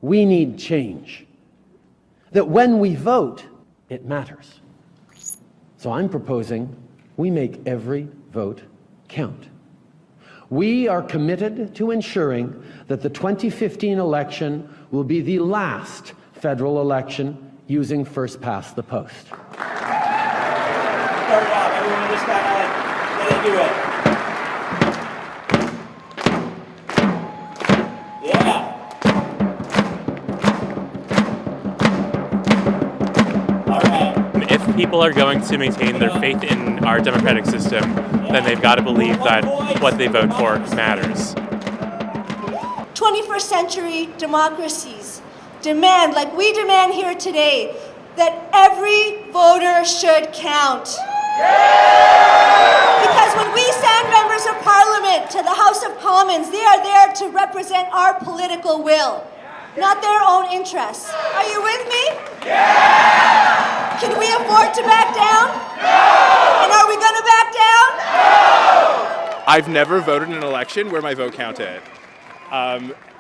we need change. That when we vote, it matters. So I'm proposing we make every vote count. We are committed to ensuring that the 2015 election will be the last federal election using first past the post. Start it off. Everyone just get into it. Yeah. All right. If people are going to maintain their faith in our democratic system, then they've got to believe that what they vote for matters. 21st century democracies demand, like we demand here today, that every voter should count. Because when we send members of Parliament to the House of Commons, they are there to represent our political will, not their own interests. Are you with me? Yeah! Can we afford to back down? No! And are we going to back down? No! I've never voted in an election where my vote counted.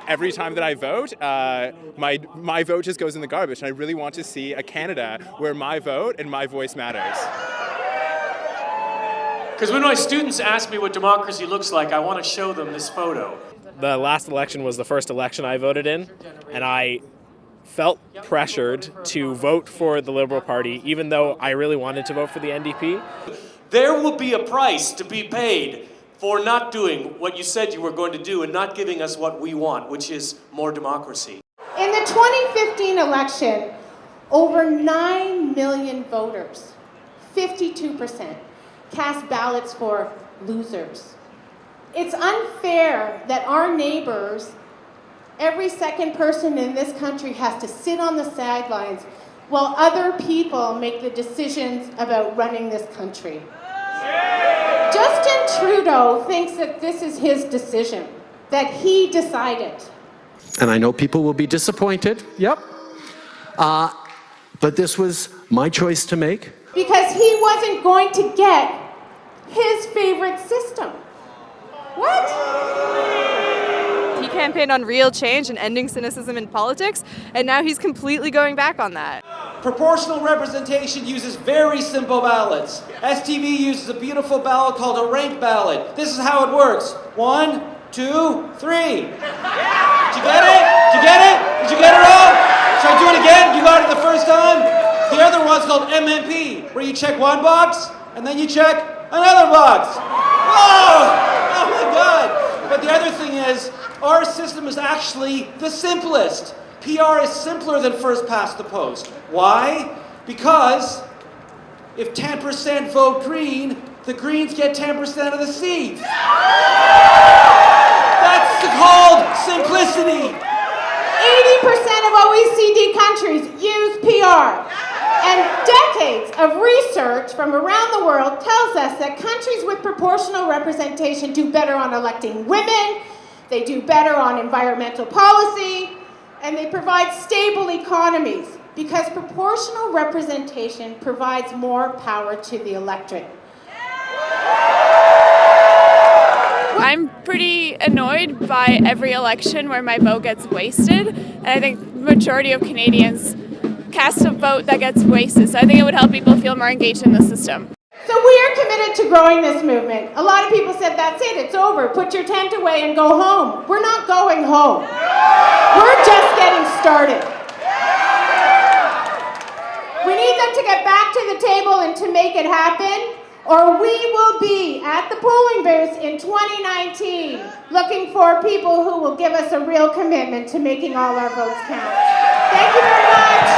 Every time that I vote, my vote just goes in the garbage, and I really want to see a Canada where my vote and my voice matters. Because when my students ask me what democracy looks like, I want to show them this photo. The last election was the first election I voted in, and I felt pressured to vote for the Liberal Party, even though I really wanted to vote for the NDP. There will be a price to be paid for not doing what you said you were going to do and not giving us what we want, which is more democracy. In the 2015 election, over 9 million voters, 52%, cast ballots for losers. It's unfair that our neighbors, every second person in this country has to sit on the sidelines while other people make the decisions about running this country. Justin Trudeau thinks that this is his decision, that he decided. And I know people will be disappointed, yep. But this was my choice to make. Because he wasn't going to get his favorite system. What? He campaigned on real change and ending cynicism in politics, and now he's completely going back on that. Proportional representation uses very simple ballots. STV uses a beautiful ballot called a rank ballot. This is how it works. 1, 2, 3. Did you get it? Did you get it? Did you get it all? Should I do it again? You got it the first time? The other one's called MMP, where you check one box, and then you check another box. Whoa! Oh my God! But the other thing is, our system is actually the simplest. PR is simpler than first past the post. Why? Because if 10% vote Green, the Greens get 10% of the seats. That's called simplicity. 80% of OECD countries use PR. And decades of research from around the world tells us that countries with proportional representation do better on electing women, they do better on environmental policy, and they provide stable economies because proportional representation provides more power to the electorate. I'm pretty annoyed by every election where my vote gets wasted, and I think the majority of Canadians cast a vote that gets wasted, so I think it would help people feel more engaged in the system. So we are committed to growing this movement. A lot of people said, that's it, it's over, put your tent away and go home. We're not going home. We're just getting started. We need them to get back to the table and to make it happen, or we will be at the polling booths in 2019 looking for people who will give us a real commitment to making all our votes count. Thank you very much.